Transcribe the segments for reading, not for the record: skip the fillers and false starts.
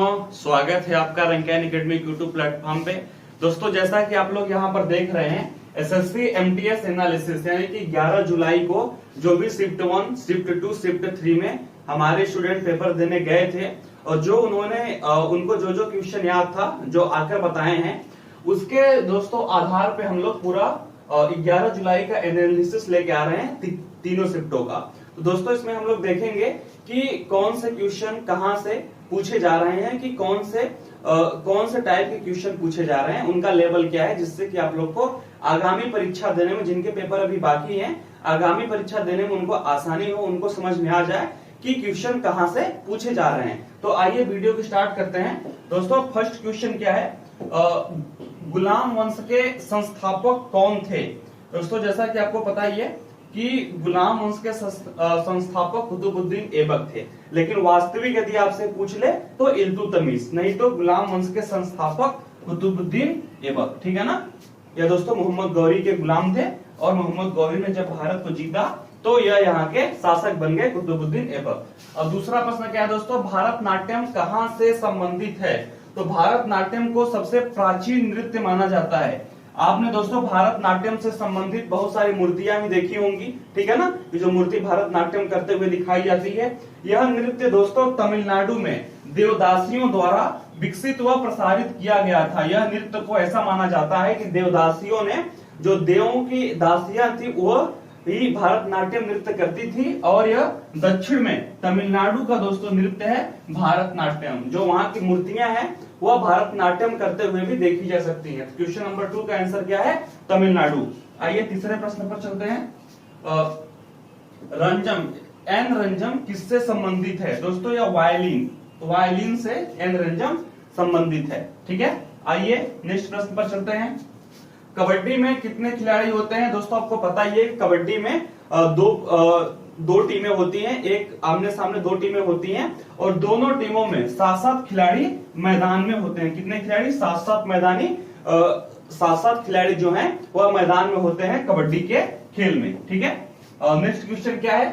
स्वागत है आपका रंकायन एकेडमिक यूट्यूब प्लेटफॉर्म पे। दोस्तों, जैसा कि आप लोग यहाँ पर देख रहे हैं, एसएससी एमटीएस एनालिसिस यानी कि 11 जुलाई को जो भी शिफ्ट 1, शिफ्ट 2, शिफ्ट 3 में हमारे स्टूडेंट पेपर देने गए थे और जो उनको जो क्वेश्चन याद था, जो आकर बताए हैं, उसके दोस्तों आधार पे हम लोग पूरा 11 जुलाई का एनालिसिस लेके आ रहे हैं तीनों शिफ्टों का। तो दोस्तों, इसमें हम लोग देखेंगे कि कौन से क्वेश्चन कहां से पूछे जा रहे हैं, कि कौन से टाइप के क्वेश्चन पूछे जा रहे हैं, उनका लेवल क्या है, जिससे कि आप लोग को आगामी परीक्षा देने में, जिनके पेपर अभी बाकी हैं, आगामी परीक्षा देने में उनको आसानी हो, उनको समझ में आ जाए कि क्वेश्चन कहां से पूछे जा रहे हैं। तो आइए वीडियो को स्टार्ट करते हैं। दोस्तों, फर्स्ट क्वेश्चन क्या है, गुलाम वंश के संस्थापक कौन थे? दोस्तों, जैसा कि आपको पता ही है कि गुलाम वंश के संस्थापक कुतुबुद्दीन ऐबक थे, लेकिन वास्तविक यदि आपसे पूछ ले तो इल्तुतमिश, नहीं तो गुलाम वंश के संस्थापक कुतुबुद्दीन ऐबक, ठीक है ना। यह दोस्तों मोहम्मद गौरी के गुलाम थे और मोहम्मद गौरी ने जब भारत को जीता तो यह यहाँ के शासक बन गए कुतुबुद्दीन ऐबक। अब दूसरा प्रश्न क्या है दोस्तों, भारतनाट्यम कहाँ से संबंधित है? तो भारतनाट्यम को सबसे प्राचीन नृत्य माना जाता है। आपने दोस्तों भारतनाट्यम से संबंधित बहुत सारी मूर्तियां भी देखी होंगी, ठीक है ना। ये जो मूर्ति भारतनाट्यम करते हुए दिखाई जाती है, यह नृत्य दोस्तों तमिलनाडु में देवदासियों द्वारा विकसित व प्रसारित किया गया था। यह नृत्य को ऐसा माना जाता है कि देवदासियों ने, जो देवों की दासियां थी, वह ही भारतनाट्यम नृत्य करती थी, और यह दक्षिण में तमिलनाडु का दोस्तों नृत्य है भारतनाट्यम। जो वहां की मूर्तियां हैं वह भारतनाट्यम करते हुए भी देखी जा सकती है। क्वेश्चन नंबर 2 का आंसर क्या है? तमिलनाडु। आइए तीसरे प्रश्न पर चलते हैं। रंजम, एन रंजम किससे संबंधित है? दोस्तों, यह वायलिन से एन रंजम संबंधित है, ठीक है। आइए नेक्स्ट प्रश्न पर चलते हैं। कबड्डी में कितने खिलाड़ी होते हैं? दोस्तों, आपको पता ही है कबड्डी में दो टीमें होती हैं, एक आमने सामने 2 टीमें होती हैं, और दोनों टीमों में 7-7 खिलाड़ी मैदान में होते हैं। कितने खिलाड़ी? 7-7 खिलाड़ी जो हैं वह मैदान में होते हैं कबड्डी के खेल में, ठीक है। नेक्स्ट क्वेश्चन क्या है,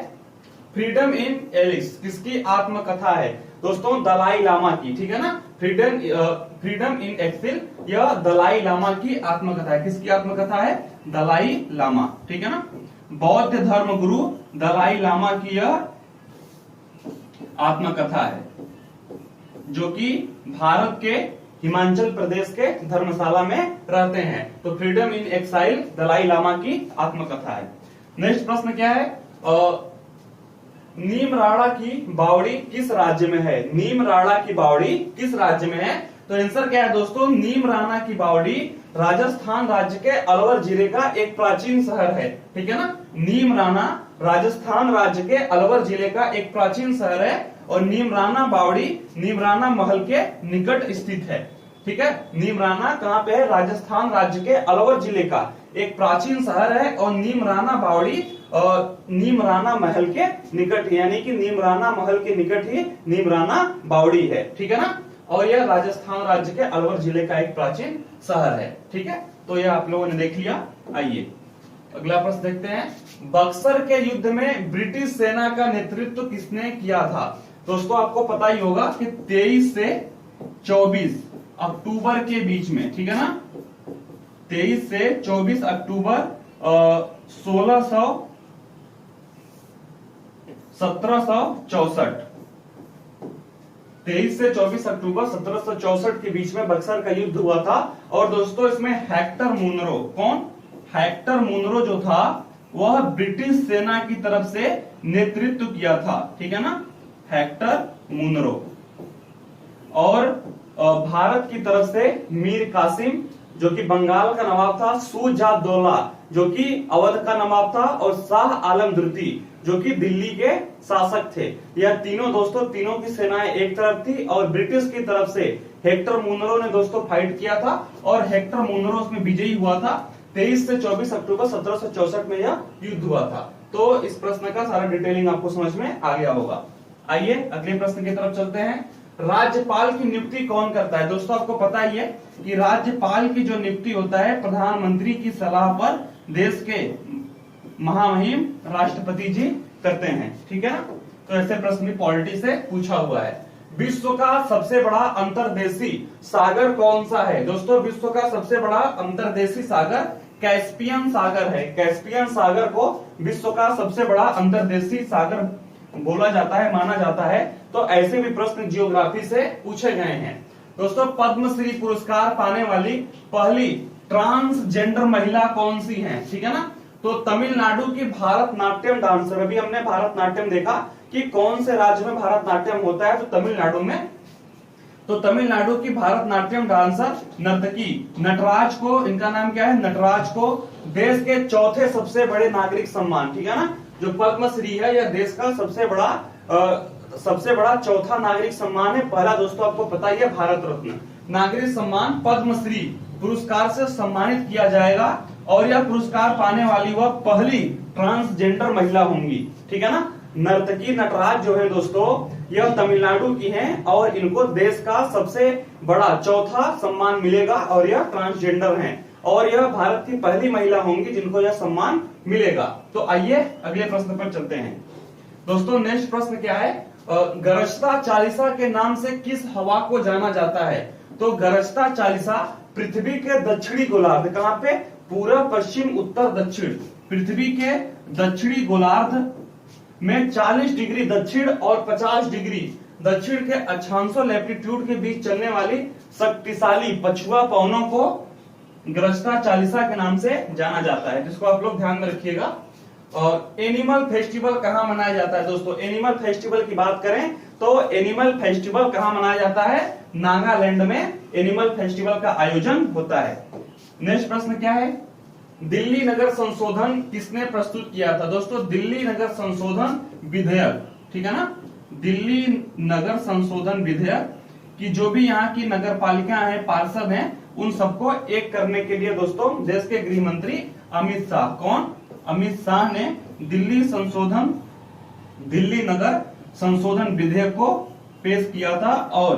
फ्रीडम इन एलिस किसकी आत्मकथा है? दोस्तों, दलाई लामा की, ठीक है ना। फ्रीडम इन एक्सिल, यह दलाई लामा की आत्मकथा है। किसकी आत्मकथा है? दलाई लामा, ठीक है ना। बौद्ध धर्म गुरु दलाई लामा की यह आत्मकथा है, जो कि भारत के हिमाचल प्रदेश के धर्मशाला में रहते हैं। तो freedom in exile Dalai Lama की आत्मकथा है। नेक्स्ट प्रश्न क्या है, नीमराड़ा की बावड़ी किस राज्य में है? नीमराड़ा की बावड़ी किस राज्य में है? तो आंसर क्या है दोस्तों, नीमराना की बावड़ी राजस्थान राज्य के अलवर जिले का एक प्राचीन शहर है, ठीक है ना। नीमराना राजस्थान राज्य के अलवर जिले का एक प्राचीन शहर है, और नीमराना बावड़ी नीमराना महल के निकट स्थित है, ठीक है। नीमराना कहाँ पे है? राजस्थान राज्य के अलवर जिले का एक प्राचीन शहर है, और नीमराना बावड़ी नीमराना महल के निकट, यानी कि नीमराना महल के निकट ही नीमराना बावड़ी है, ठीक है ना। और यह राजस्थान राज्य के अलवर जिले का एक प्राचीन शहर है, ठीक है। तो यह आप लोगों ने देख लिया। आइए अगला प्रश्न देखते हैं। बक्सर के युद्ध में ब्रिटिश सेना का नेतृत्व किसने किया था? दोस्तों, आपको पता ही होगा कि 23 से 24 अक्टूबर के बीच में, ठीक है ना, 23 से 24 अक्टूबर 1764, 23 से 24 अक्टूबर 1764 के बीच में बक्सर का युद्ध हुआ था। और दोस्तों, इसमें हेक्टर मुनरो, कौन? हेक्टर मुनरो जो था वह ब्रिटिश सेना की तरफ से नेतृत्व किया था, ठीक है ना, हेक्टर मुनरो। और भारत की तरफ से मीर कासिम, जो कि बंगाल का नवाब था, शुजा-उद-दौला, जो कि अवध का नवाब था, और शाह आलम द्वितीय, जो कि दिल्ली के शासक थे। यह तीनों दोस्तों, तीनों की सेनाएं एक तरफ थी, और ब्रिटिश की तरफ से हेक्टर मुनरो ने दोस्तों फाइट किया था, और हेक्टर मुनरो उसमें विजयी हुआ था। 23 से 24 अक्टूबर 1764 में यह युद्ध हुआ था। तो इस प्रश्न का सारा डिटेलिंग आपको समझ में आ गया होगा। आइए अगले प्रश्न की तरफ चलते हैं। राज्यपाल की नियुक्ति कौन करता है? दोस्तों, आपको पता ही है कि राज्यपाल की जो नियुक्ति होता है प्रधानमंत्री की सलाह पर देश के महामहिम राष्ट्रपति जी करते हैं, ठीक है ना। तो ऐसे प्रश्न भी पॉलिटी से पूछा हुआ है। विश्व का सबसे बड़ा अंतर्देशीय सागर कौन सा है? दोस्तों विश्व का सबसे बड़ा अंतर्देशीय सागर कैस्पियन सागर है। कैस्पियन सागर को विश्व का सबसे बड़ा अंतर्देशीय सागर बोला जाता है, माना जाता है। तो ऐसे भी प्रश्न जियोग्राफी से पूछे गए हैं। दोस्तों पद्मश्री पुरस्कार पाने वाली पहली ट्रांसजेंडर महिला कौन सी है? ठीक है ना, तो तमिलनाडु की भारतनाट्यम डांसर। अभी हमने भारतनाट्यम देखा कि कौन से राज्य में भारतनाट्यम होता है, तो तमिलनाडु में। तो तमिलनाडु की भारतनाट्यम डांसर नर्तकी नटराज को, इनका नाम क्या है? नटराज को देश के चौथे सबसे बड़े नागरिक सम्मान, ठीक है ना, जो पद्मश्री है यह देश का सबसे बड़ा चौथा नागरिक सम्मान है। पहला दोस्तों आपको पता ही है भारत रत्न। नागरिक सम्मान पद्मश्री पुरस्कार से सम्मानित किया जाएगा और यह पुरस्कार पाने वाली वह पहली ट्रांसजेंडर महिला होंगी, ठीक है ना। नर्तकी नटराज जो है दोस्तों यह तमिलनाडु की हैं और इनको देश का सबसे बड़ा चौथा सम्मान मिलेगा और यह ट्रांसजेंडर हैं और यह भारत की पहली महिला होंगी जिनको यह सम्मान मिलेगा। तो आइए अगले प्रश्न पर चलते हैं। दोस्तों नेक्स्ट प्रश्न क्या है? गरजता चालीसा के नाम से किस हवा को जाना जाता है? तो गरजता चालीसा पृथ्वी के दक्षिणी गोलार्ध, कहां पे? पूर्व पश्चिम उत्तर दक्षिण, पृथ्वी के दक्षिणी गोलार्ध में 40 डिग्री दक्षिण और 50 डिग्री दक्षिण के अक्षांशों लैटिट्यूड के बीच चलने वाली शक्तिशाली पछुआ पवनों को गरजता चालीसा के नाम से जाना जाता है, जिसको आप लोग ध्यान में रखिएगा। और एनिमल फेस्टिवल कहां मनाया जाता है? दोस्तों एनिमल फेस्टिवल की बात करें तो एनिमल फेस्टिवल कहां मनाया जाता है? नागालैंड में एनिमल फेस्टिवल का आयोजन होता है। नेक्स्ट प्रश्न क्या है? दिल्ली नगर संशोधन किसने प्रस्तुत किया था? दोस्तों दिल्ली नगर संशोधन विधेयक, ठीक है ना, दिल्ली नगर संशोधन विधेयक की जो भी यहाँ की नगर पालिका है, पार्षद हैं, उन सबको एक करने के लिए दोस्तों देश के गृह मंत्री अमित शाह, कौन? अमित शाह ने दिल्ली नगर संशोधन विधेयक को पेश किया था और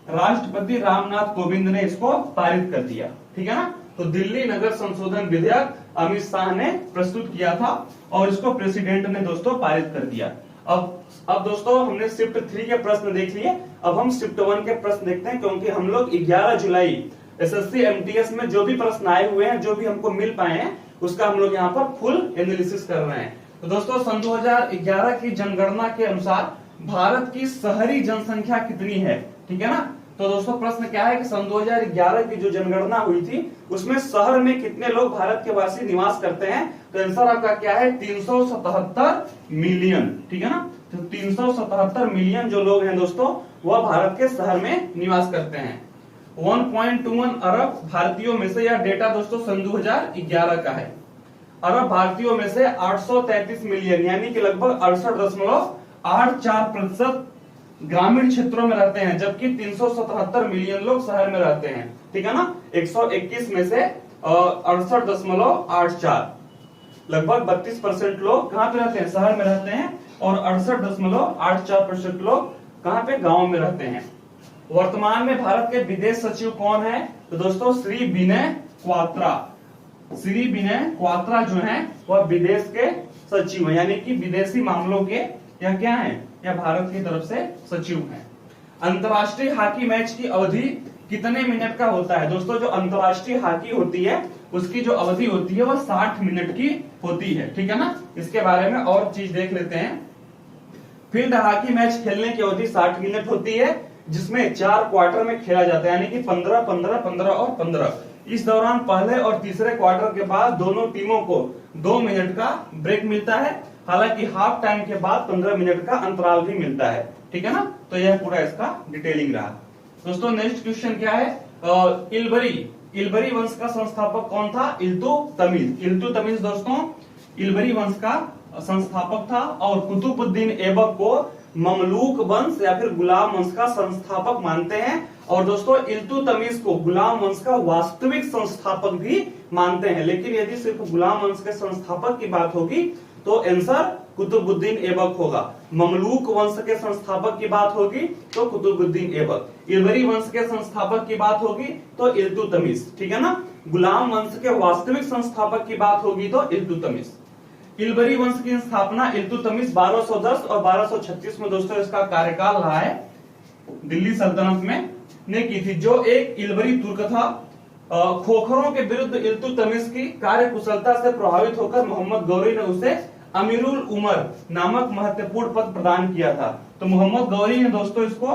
राष्ट्रपति रामनाथ कोविंद ने इसको पारित कर दिया, ठीक है ना। तो दिल्ली नगर संशोधन विधेयक अमित शाह ने प्रस्तुत किया था और इसको प्रेसिडेंट ने दोस्तों पारित कर दिया। अब दोस्तों हमने शिफ्ट 3 के प्रश्न देख लिए, अब हम शिफ्ट 1 के प्रश्न देखते हैं, क्योंकि हम लोग 11 जुलाई एसएससी एमटीएस में जो भी प्रश्न आए हुए हैं, जो भी हमको मिल पाए हैं, उसका हम लोग यहाँ पर फुल एनालिसिस कर रहे हैं। तो दोस्तों सन 2011 की जनगणना के अनुसार भारत की शहरी जनसंख्या कितनी है? ठीक है ना। तो दोस्तों प्रश्न क्या है कि सन 2011 की जो जनगणना हुई थी उसमें शहर में कितने लोग भारत के वासी निवास करते हैं? तो आंसर आपका क्या है? 377 मिलियन, ठीक है ना। तो 377 मिलियन जो लोग हैं दोस्तों वह भारत के शहर में निवास करते हैं। 1.21 अरब भारतीयों में से, यह डेटा दोस्तों सन 2011 का है, अरब भारतीयों में से 833 मिलियन यानी कि लगभग 68.84% ग्रामीण क्षेत्रों में रहते हैं, जबकि 377 मिलियन लोग शहर में रहते हैं, ठीक है ना। 121 में से 68.84, लगभग 32% लोग कहां पे रहते हैं? शहर में रहते हैं और 68.84% लोग कहां पे? गांव में रहते हैं। वर्तमान में भारत के विदेश सचिव कौन है? तो दोस्तों श्री विनय क्वात्रा, श्री विनय क्वात्रा जो है वह विदेश के सचिव है, यानी कि विदेशी मामलों के या क्या है, या भारत की तरफ से सचिव हैं। अंतर्राष्ट्रीय हॉकी मैच की अवधि कितने मिनट का होता है? दोस्तों जो अंतर्राष्ट्रीय हॉकी होती है उसकी जो अवधि होती है वह 60 मिनट की होती है, ठीक है ना। इसके बारे में और चीज देख लेते हैं। फील्ड हॉकी मैच खेलने की अवधि 60 मिनट होती है, जिसमें 4 क्वार्टर में खेला जाता है, यानी कि 15, 15, 15 और 15। इस दौरान पहले और तीसरे क्वार्टर के बाद दोनों टीमों को 2 मिनट का ब्रेक मिलता है, हालांकि हाफ टाइम के बाद 15 मिनट का अंतराल भी मिलता है, ठीक है ना। तो यह पूरा इसका डिटेलिंग रहा। दोस्तों नेक्स्ट क्वेश्चन क्या है? इल्बरी वंश का संस्थापक कौन था? इल्तुतमिश दोस्तों इल्बरी वंश का संस्थापक था और कुतुबुद्दीन ऐबक को ममलूक वंश या फिर गुलाम वंश का संस्थापक मानते हैं। और दोस्तों इल्तुतमिश को गुलाम वंश का वास्तविक संस्थापक भी मानते हैं, लेकिन यदि सिर्फ गुलाम वंश के संस्थापक की बात होगी तो आंसर कुतुबुद्दीन ऐबक होगा। ममलूक वंश के संस्थापक की बात होगी तो कुतुबुद्दीन ऐबक, इल्बरी वंश के संस्थापक की बात होगी तो इल्तुतमिश, ठीक है ना। गुलाम वंश के वास्तविक संस्थापक की बात होगी तो इल्तुतमिश। इल्बरी वंश की स्थापना इल्तुतमिश 1210 और 1236 में दोस्तों इसका कार्यकाल रहा है। दिल्ली सल्तनत में ने की थी, जो एक इल्बरी तुर्क था। खोखरों के विरुद्ध इल्तुतमिश की कार्य कुशलता से प्रभावित होकर मोहम्मद गौरी ने उसे अमीरुल उमर नामक महत्वपूर्ण पद प्रदान किया था। तो मोहम्मद गौरी ने दोस्तों इसको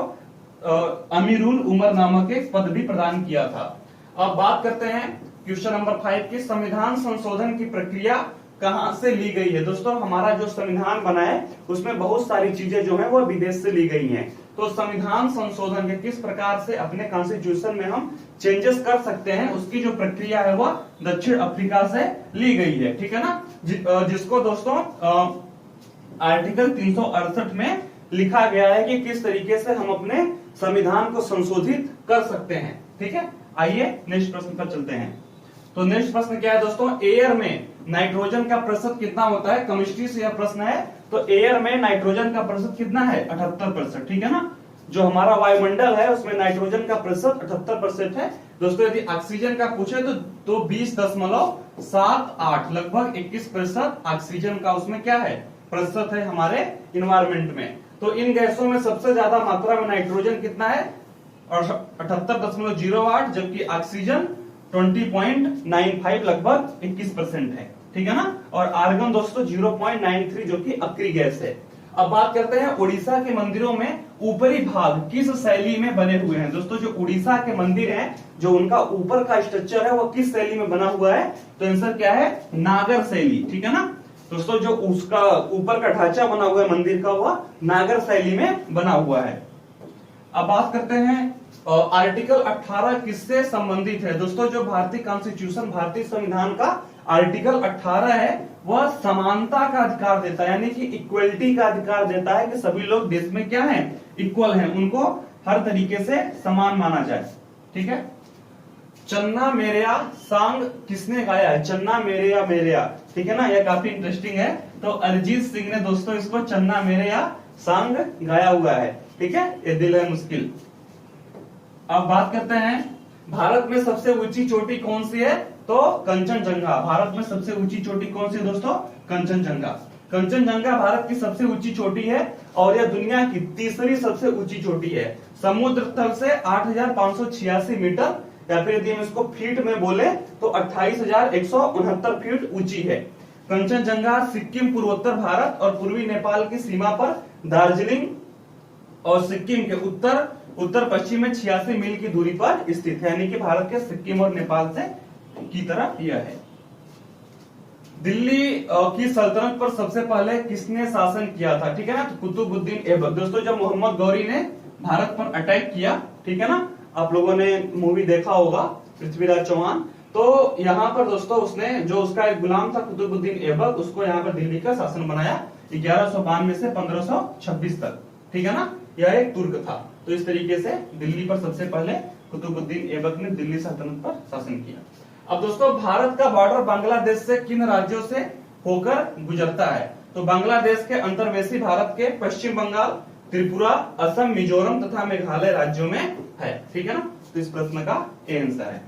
अमीरुल उमर नामक एक पद भी प्रदान किया था। अब बात करते हैं क्वेश्चन नंबर 5 की, संविधान संशोधन की प्रक्रिया कहां से ली गई है। दोस्तों हमारा जो संविधान बना है उसमें बहुत सारी चीजें जो है वो विदेश से ली गई हैं। तो संविधान संशोधन के किस प्रकार से अपने कॉन्स्टिट्यूशन में हम चेंजेस कर सकते हैं, उसकी जो प्रक्रिया है वह दक्षिण अफ्रीका से ली गई है, ठीक है ना। जिसको दोस्तों आर्टिकल 368 में लिखा गया है कि किस तरीके से हम अपने संविधान को संशोधित कर सकते हैं, ठीक है। आइए नेक्स्ट प्रश्न पर चलते हैं। तो नेक्स्ट प्रश्न क्या है दोस्तों, एयर में नाइट्रोजन का प्रतिशत कितना होता है। केमिस्ट्री से यह प्रश्न है। तो एयर में नाइट्रोजन का प्रतिशत कितना है, 78%, ठीक है ना। जो हमारा वायुमंडल है उसमें नाइट्रोजन का प्रतिशत 78% है। दोस्तों यदि ऑक्सीजन का पूछे तो 20.78 लगभग 21% ऑक्सीजन का उसमें क्या है, प्रतिशत है हमारे इन्वायरमेंट में। तो इन गैसों में सबसे ज्यादा मात्रा में नाइट्रोजन कितना है, 78.08, जबकि ऑक्सीजन 20.95 लगभग 21% है, ठीक है ना। और आर्गन दोस्तों 0.93 जो कि अक्रिय गैस है। अब बात करते हैं उड़ीसा के मंदिरों में ऊपरी भाग किस शैली में बने हुए हैं। दोस्तों जो उड़ीसा के मंदिर हैं, जो उनका ऊपर का स्ट्रक्चर है वो किस शैली में बना हुआ है, तो आंसर क्या है, नागर शैली, ठीक है ना। दोस्तों जो उसका ऊपर का ढांचा बना हुआ है मंदिर का वह नागर शैली में बना हुआ है। अब बात करते हैं आर्टिकल 18 किससे संबंधित है। दोस्तों जो भारतीय कॉन्स्टिट्यूशन, भारतीय संविधान का आर्टिकल 18 है वह समानता का अधिकार देता है, यानी कि इक्वलिटी का अधिकार देता है कि सभी लोग देश में क्या हैं, इक्वल हैं, उनको हर तरीके से समान माना जाए, ठीक है। चन्ना मेरेया सॉन्ग किसने गाया है, चन्ना मेरेया मेरेया, ठीक है ना, यह काफी इंटरेस्टिंग है। तो अरिजीत सिंह ने दोस्तों इसको चन्ना मेरेया सॉन्ग गाया हुआ है, ठीक है। ये दिल है मुश्किल। अब बात करते हैं भारत में सबसे ऊंची चोटी कौन सी है, तो कंचनजंगा। भारत में सबसे ऊंची चोटी कौन सी है दोस्तों, कंचनजंगा। कंचनजंगा भारत की सबसे ऊंची चोटी है और यह दुनिया की तीसरी सबसे ऊंची चोटी है। समुद्र तल से 8,586 मीटर, या फिर यदि हम इसको फीट में बोले तो 28,169 फीट ऊंची है। कंचनजंगा सिक्किम, पूर्वोत्तर भारत और पूर्वी नेपाल की सीमा पर दार्जिलिंग और सिक्किम के उत्तर पश्चिम में 86 मील की दूरी पर स्थित है, यानी कि भारत के सिक्किम और नेपाल से की तरह यह है। दिल्ली की सल्तनत पर सबसे पहले किसने शासन किया था, ठीक है ना, तो कुतुबुद्दीन ऐबक। दोस्तों जब मोहम्मद गौरी ने भारत पर अटैक किया, ठीक है ना, आप लोगों ने मूवी देखा होगा पृथ्वीराज चौहान, तो यहाँ पर दोस्तों उसने जो उसका एक गुलाम था कुतुबुद्दीन ऐबक, उसको यहाँ पर दिल्ली का शासन बनाया 1192 से 1526 तक, ठीक है ना। यह एक तुर्क था। तो इस तरीके से दिल्ली पर सबसे पहले कुतुबुद्दीन ऐबक ने दिल्ली सल्तनत पर शासन किया। अब दोस्तों भारत का बॉर्डर बांग्लादेश से किन राज्यों से होकर गुजरता है, तो बांग्लादेश के अंतर्वेशी भारत के पश्चिम बंगाल, त्रिपुरा, असम, मिजोरम तथा मेघालय राज्यों में है, ठीक है ना। तो इस प्रश्न का ए आंसर है।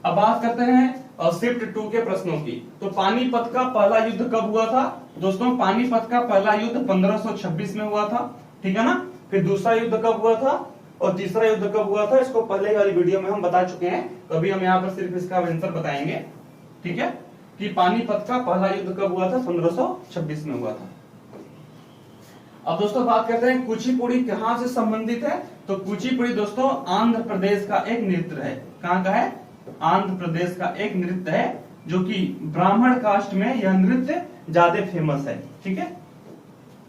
अब बात करते हैं शिफ्ट 2 के प्रश्नों की। तो पानीपत का पहला युद्ध कब हुआ था, दोस्तों पानीपत का पहला युद्ध 1526 में हुआ था, ठीक है ना। फिर दूसरा युद्ध कब हुआ था और तीसरा युद्ध कब हुआ था, इसको पहले वाली वीडियो में हम बता चुके हैं, तो अभी हम यहाँ पर सिर्फ इसका आंसर बताएंगे, ठीक है, कि पानीपत का पहला युद्ध कब हुआ था, 1526 में हुआ था। अब दोस्तों बात करते हैं कुचिपुड़ी कहां से संबंधित है, तो कुचिपुड़ी दोस्तों आंध्र प्रदेश का एक नृत्य है। कहां का है, आंध्र प्रदेश का एक नृत्य है, जो कि ब्राह्मण कास्ट में यह नृत्य ज्यादा फेमस है, ठीक है।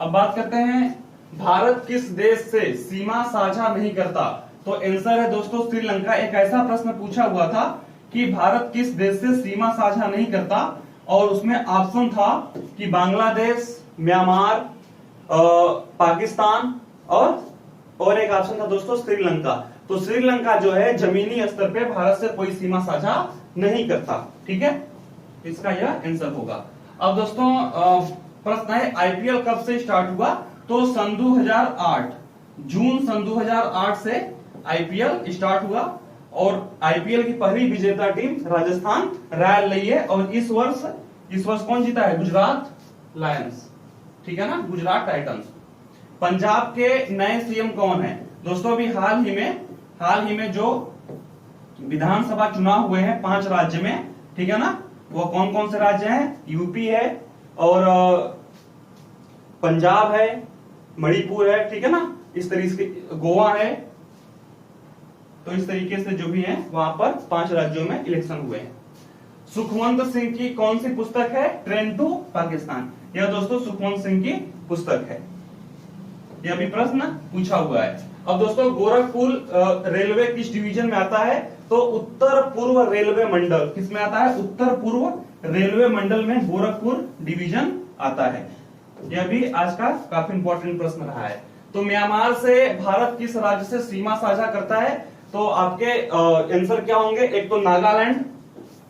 अब बात करते हैं भारत किस देश से सीमा साझा नहीं करता, तो आंसर है दोस्तों श्रीलंका। एक ऐसा प्रश्न पूछा हुआ था कि भारत किस देश से सीमा साझा नहीं करता, और उसमें ऑप्शन था कि बांग्लादेश, म्यांमार, पाकिस्तान और एक ऑप्शन था दोस्तों श्रीलंका। तो श्रीलंका जो है जमीनी स्तर पे भारत से कोई सीमा साझा नहीं करता, ठीक है, इसका यह आंसर होगा। अब दोस्तों प्रश्न है आईपीएल कब से स्टार्ट हुआ, तो सन 2008, जून सन 2008 से आईपीएल स्टार्ट हुआ, और आईपीएल की पहली विजेता टीम राजस्थान रॉयल रही है, और इस वर्ष कौन जीता है, गुजरात लायंस, ठीक है ना, गुजरात टाइटंस। पंजाब के नए सीएम कौन है, दोस्तों अभी हाल ही में जो विधानसभा चुनाव हुए हैं 5 राज्य में, ठीक है ना, वो कौन कौन से राज्य हैं? यूपी है और पंजाब है, मणिपुर है, ठीक है ना, इस तरीके से गोवा है। तो इस तरीके से जो भी है वहां पर 5 राज्यों में इलेक्शन हुए हैं। सुखवंत सिंह की कौन सी पुस्तक है? Train to Pakistan. यह दोस्तों सुखवंत सिंह की पुस्तक है। यह भी प्रश्न पूछा हुआ है। अब दोस्तों गोरखपुर रेलवे किस डिवीजन में आता है? तो उत्तर पूर्व रेलवे मंडल। किस में आता है? उत्तर पूर्व रेलवे मंडल में गोरखपुर डिवीजन आता है। यह भी आज का काफी इंपॉर्टेंट प्रश्न रहा है। तो म्यांमार से भारत किस राज्य से सीमा साझा करता है? तो आपके आंसर क्या होंगे? एक तो नागालैंड,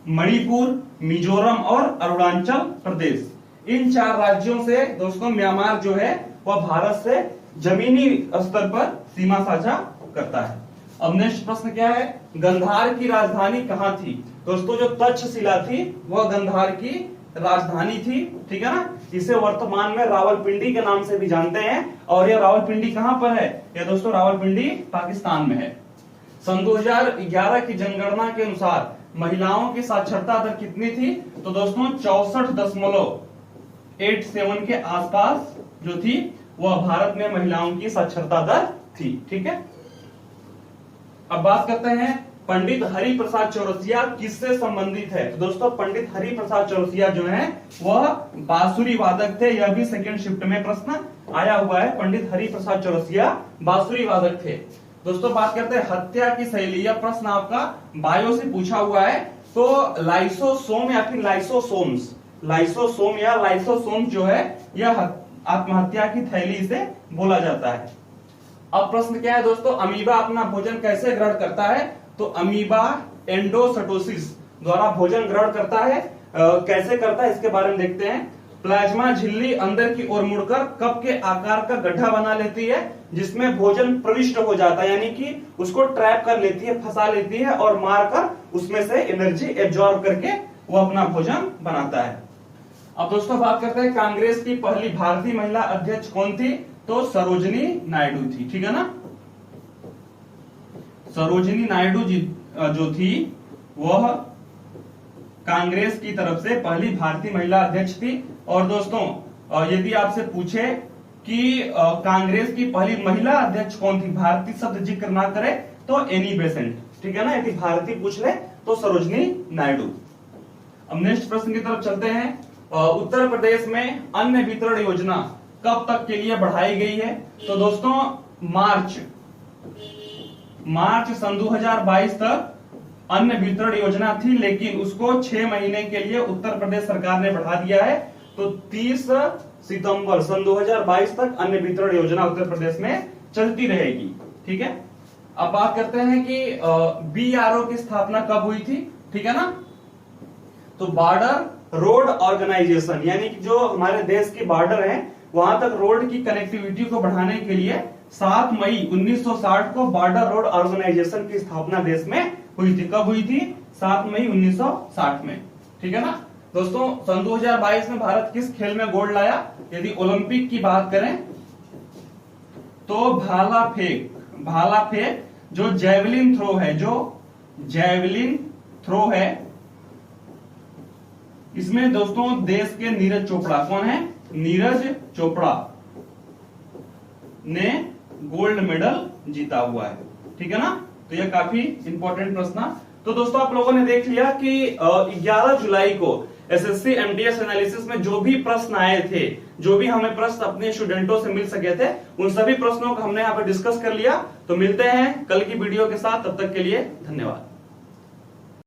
मणिपुर, मिजोरम और अरुणाचल प्रदेश। इन 4 राज्यों से दोस्तों म्यांमार जो है वह भारत से जमीनी स्तर पर सीमा साझा करता है। अब नेक्स्ट प्रश्न क्या है? गंधार की राजधानी कहां थी? दोस्तों जो तक्षशिला थी वह गंधार की राजधानी थी, ठीक है ना। इसे वर्तमान में रावलपिंडी के नाम से भी जानते हैं। और यह रावलपिंडी कहां पर है? यह दोस्तों रावलपिंडी पाकिस्तान में है। सन 2011 की जनगणना के अनुसार महिलाओं की साक्षरता दर कितनी थी? तो दोस्तों 64.87 के आसपास जो थी वह भारत में महिलाओं की साक्षरता दर थी, ठीक है। अब बात करते हैं पंडित हरिप्रसाद चौरसिया किससे संबंधित है? तो दोस्तों पंडित हरिप्रसाद चौरसिया जो है वह बांसुरी वादक थे। यह भी सेकेंड शिफ्ट में प्रश्न आया हुआ है। पंडित हरिप्रसाद चौरसिया बांसुरी वादक थे। दोस्तों बात करते हैं हत्या की शैली। यह प्रश्न आपका बायो से पूछा हुआ है। तो लाइसोसोम या फिर लाइसोसोम्स, लाइसोसोम या लाइसोसोम जो है यह आत्महत्या की थैली से बोला जाता है। अब प्रश्न क्या है दोस्तों? अमीबा अपना भोजन कैसे ग्रहण करता है? तो अमीबा एंडोसटोसिस द्वारा भोजन ग्रहण करता है। कैसे करता है इसके बारे में देखते हैं। प्लाज्मा झिल्ली अंदर की ओर मुड़कर कप के आकार का गड्ढा बना लेती है जिसमें भोजन प्रविष्ट हो जाता है, यानी कि उसको ट्रैप कर लेती है, फंसा लेती है और मारकर उसमें से एनर्जी एब्जॉर्ब करके वो अपना भोजन बनाता है। अब दोस्तों बात करते हैं कांग्रेस की पहली भारतीय महिला अध्यक्ष कौन थी? तो सरोजिनी नायडू थी, ठीक है ना। सरोजिनी नायडू जी जो थी वह कांग्रेस की तरफ से पहली भारतीय महिला अध्यक्ष थी। और दोस्तों यदि आपसे पूछे कि कांग्रेस की पहली महिला अध्यक्ष कौन थी, भारतीय शब्द जिक्र ना करे तो एनी बेसेंट, ठीक है ना। यदि भारतीय पूछ ले तो सरोजिनी नायडू। अब नेक्स्ट प्रश्न की तरफ चलते हैं। उत्तर प्रदेश में अन्न वितरण योजना कब तक के लिए बढ़ाई गई है? तो दोस्तों मार्च सन 2022 तक अन्न वितरण योजना थी, लेकिन उसको 6 महीने के लिए उत्तर प्रदेश सरकार ने बढ़ा दिया है। तो 30 सितंबर सन 2022 तक अन्न वितरण योजना उत्तर प्रदेश में चलती रहेगी, ठीक है। अब बात करते हैं कि BRO की स्थापना कब हुई थी, ठीक है ना। तो बॉर्डर रोड ऑर्गेनाइजेशन, यानी कि जो हमारे देश की बॉर्डर है वहां तक रोड की कनेक्टिविटी को बढ़ाने के लिए 7 मई 1960 को बॉर्डर रोड ऑर्गेनाइजेशन की स्थापना देश में हुई थी। कब हुई थी? 7 मई 1960 में, ठीक है ना। दोस्तों सन 2022 में भारत किस खेल में गोल्ड लाया? यदि ओलंपिक की बात करें तो भाला फेंक जो जैवलिन थ्रो है, इसमें दोस्तों देश के नीरज चोपड़ा, कौन है? नीरज चोपड़ा ने गोल्ड मेडल जीता हुआ है, ठीक है ना। तो यह काफी इंपॉर्टेंट प्रश्न। तो दोस्तों आप लोगों ने देख लिया कि 11 जुलाई को एसएससी एमटीएस एनालिसिस में जो भी प्रश्न आए थे, जो भी हमें प्रश्न अपने स्टूडेंटों से मिल सके थे, उन सभी प्रश्नों को हमने यहाँ पर डिस्कस कर लिया। तो मिलते हैं कल की वीडियो के साथ, तब तक के लिए धन्यवाद।